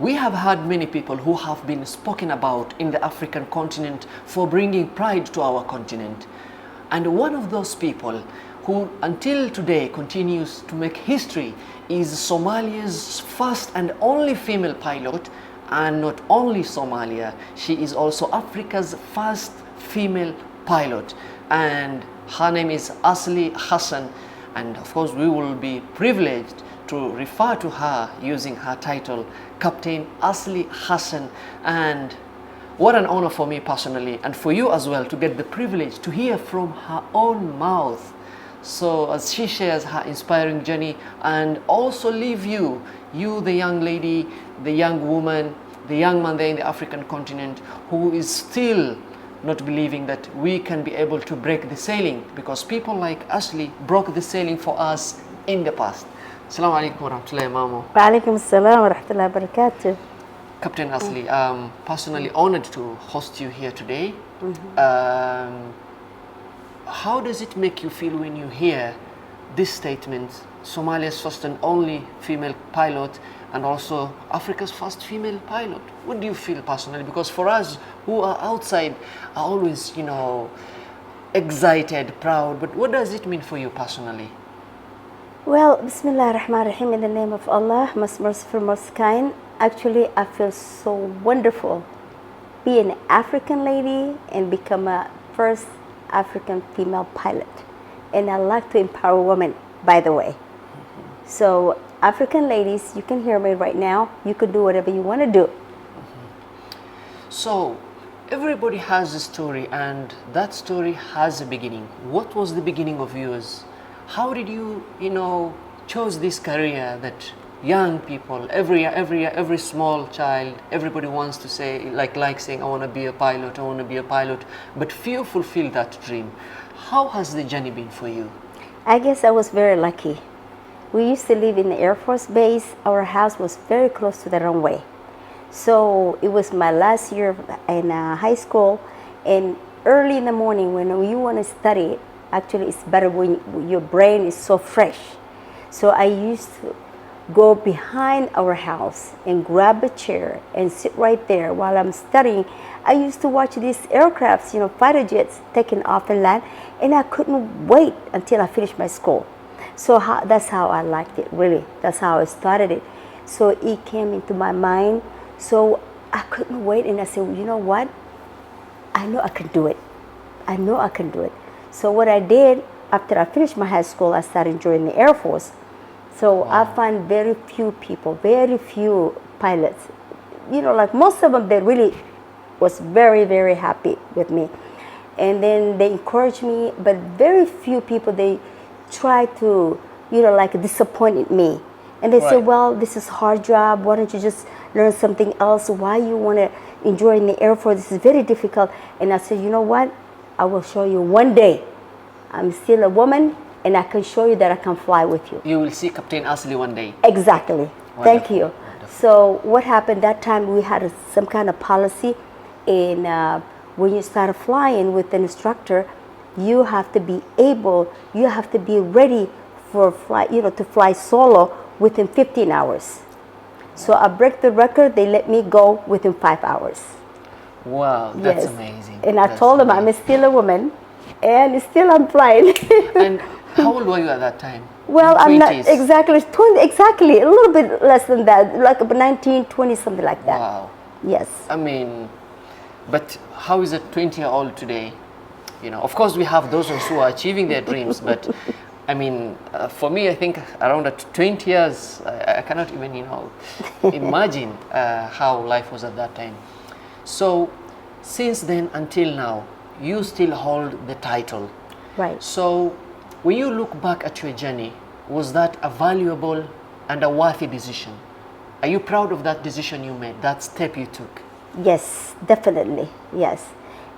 we have had many people who have been spoken about in the African continent for bringing pride to our continent. And one of those people who until today continues to make history is Somalia's first and only female pilot. And not only Somalia, she is also Africa's first female pilot. And her name is Asli Hassan. And of course, we will be privileged to refer to her using her title, Captain Asli Hassan. And what an honor for me personally, and for you as well, to get the privilege to hear from her own mouth. So as she shares her inspiring journey and also leave you, the young lady, the young woman, the young man there in the African continent who is still not believing that we can be able to break the ceiling, because people like Asli broke the ceiling for us in the past. Assalamu alaikum wa rahmatullahi wa Wa alaikum assalam wa rahmatullahi wa barakatuh. Captain Asli, personally honored to host you here today. How does it make you feel when you hear this statement, Somalia's first and only female pilot and also Africa's first female pilot? What do you feel personally? Because for us who are outside are always, excited, proud, but what does it mean for you personally? Well, Bismillah ar-Rahman ar-Rahim, in the name of Allah, most merciful, most kind. Actually, I feel so wonderful being an African lady and become a first African female pilot. And I like to empower women, by the way. So African ladies, you can hear me right now. You can do whatever you want to do. So everybody has a story, and that story has a beginning. What was the beginning of yours? How did you, chose this career that young people, every small child, everybody wants to say, like saying, I want to be a pilot, I want to be a pilot, but few fulfill that dream. How has the journey been for you? I guess I was very lucky. We used to live in the Air Force Base. Our house was very close to the runway. So it was my last year in high school, and early in the morning when you want to study, actually it's better when your brain is so fresh. So I used to go behind our house and grab a chair and sit right there while I'm studying. I used to watch these aircrafts, fighter jets taking off and land, and I couldn't wait until I finished my school. So that's how I liked it, really. That's how I started it. So it came into my mind. So I couldn't wait, and I said, well, you know what? I know I can do it. I know I can do it. So what I did, after I finished my high school, I started joining the Air Force. So I find very few people, very few pilots. Like most of them, they really was very, very happy with me. And then they encouraged me, but very few people, they try to, disappointed me. And they say, well, this is a hard job. Why don't you just learn something else? Why you want to enjoy in the Air Force? This is very difficult. And I said, you know what? I will show you one day. I'm still a woman, and I can show you that I can fly with you. You will see Captain Asli one day. Exactly. Wonderful. Thank you. Wonderful. So what happened that time, we had some kind of policy. And when you start flying with an instructor, you have to be ready for flight, to fly solo within 15 hours. So I break the record. They let me go within 5 hours. Wow, that's amazing. And I told them I'm still a woman, and still I'm flying. And how old were you at that time? Well, I'm not exactly 20, exactly a little bit less than that, like about 19, 20, something like that. Wow. Yes. I mean, but how is a 20-year-old today? Of course we have those ones who are achieving their dreams, but I mean, for me, I think around at 20 years, I cannot even, imagine how life was at that time. So, since then until now, you still hold the title. Right. So, when you look back at your journey, was that a valuable and a worthy decision? Are you proud of that decision you made, that step you took? Yes, definitely, yes.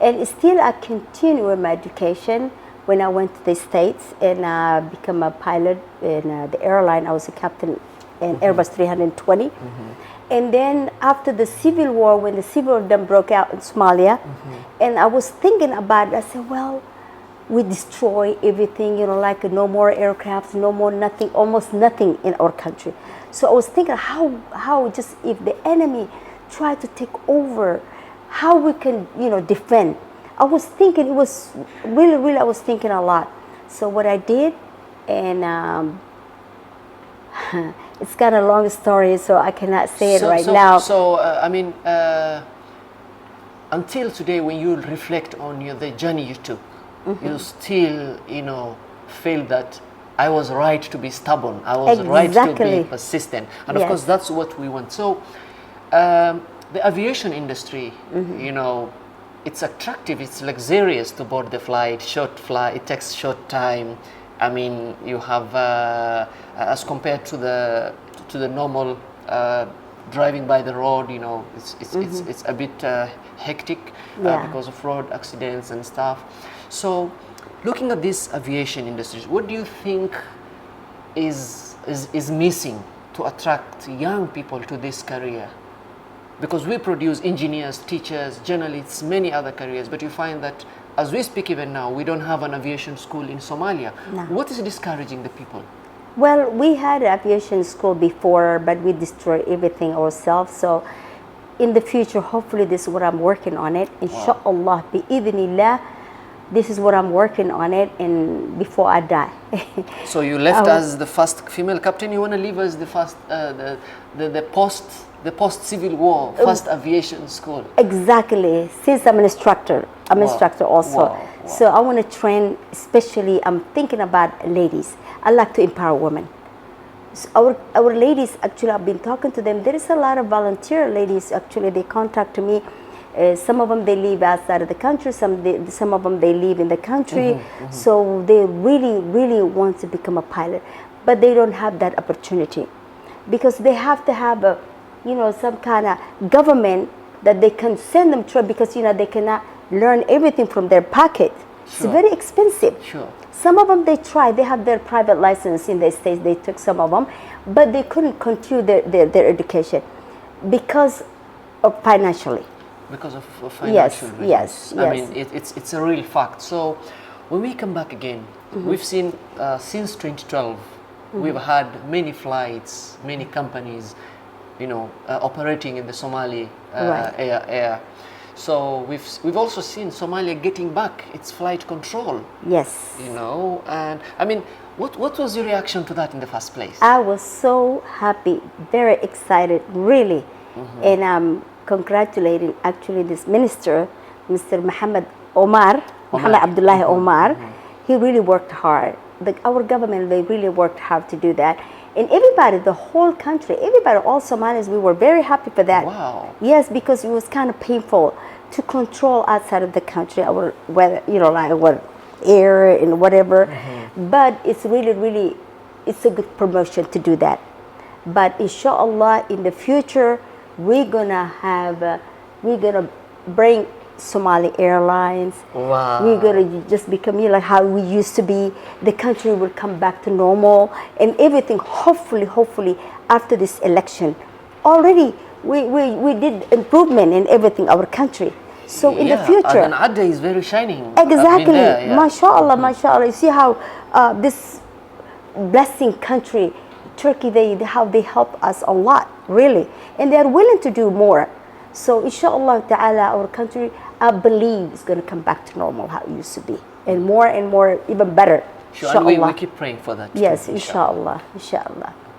And still I continue with my education. When I went to the States and became a pilot in the airline, I was a captain in Airbus 320. And then after the Civil War, when the Civil War then broke out in Somalia, and I was thinking about it, I said, well, we destroy everything, like no more aircrafts, no more nothing, almost nothing in our country. So I was thinking how just if the enemy try to take over, how we can, defend. I was thinking, it was really, I was thinking a lot. So what I did, and it's kind of a long story, so I cannot say it right now. So, until today, when you reflect on the journey you took, you still, feel that I was right to be stubborn. I was right to be persistent. And of course, that's what we want. So, the aviation industry, it's attractive, it's luxurious to board the flight, short flight, it takes short time. I mean, you have, as compared to the normal driving by the road, it's a bit hectic because of road accidents and stuff. So, looking at this aviation industry, what do you think is missing to attract young people to this career? Because we produce engineers, teachers, journalists, many other careers, but you find that as we speak even now, we don't have an aviation school in Somalia. No. What is discouraging the people? Well, we had an aviation school before, but we destroyed everything ourselves. So in the future, hopefully this is what I'm working on it. Inshallah, bi-idhnillah, this is what I'm working on it, and before I die. So you left as the first female captain. You want to leave as the first, the post-Civil War first aviation school. Exactly. Since I'm an instructor, instructor also. Wow. So I want to train, especially I'm thinking about ladies. I like to empower women. So our ladies, actually, I've been talking to them. There is a lot of volunteer ladies, actually, they contact me. Some of them, they live outside of the country. Some of them, they live in the country. So they really want to become a pilot. But they don't have that opportunity. Because they have to have a, some kind of government that they can send them to, because, they cannot learn everything from their pocket. Sure. It's very expensive. Sure. Some of them, they try. They have their private license in the States. They took some of them. But they couldn't continue their education because of financially. Because of financial reasons. Yes. I mean, it's a real fact. So when we come back again, we've seen since 2012, we've had many flights, many companies, operating in the Somali air. So we've also seen Somalia getting back its flight control. Yes. And I mean, what was your reaction to that in the first place? I was so happy, very excited, really. And I'm congratulating actually this minister, Mr. Muhammad Abdullahi Omar. He really worked hard. Our government, they really worked hard to do that. And everybody, the whole country, everybody, all Somalis, we were very happy for that. Wow. Yes, because it was kind of painful to control outside of the country, our weather, like our air and whatever. But it's really, it's a good promotion to do that. But inshallah, in the future, we're gonna bring Somali Airlines. Wow. We're gonna just become like how we used to be. The country will come back to normal and everything. Hopefully, after this election, already we did improvement in everything, our country. So in the future, and Abade is very shining. Exactly. There, yeah. Mashallah. You see how this blessing country, Turkey, how they help us a lot, really, and they are willing to do more. So inshallah ta'ala, our country, I believe, is going to come back to normal how it used to be, and more, even better. Sure, and we keep praying for that. Yes, too, inshallah.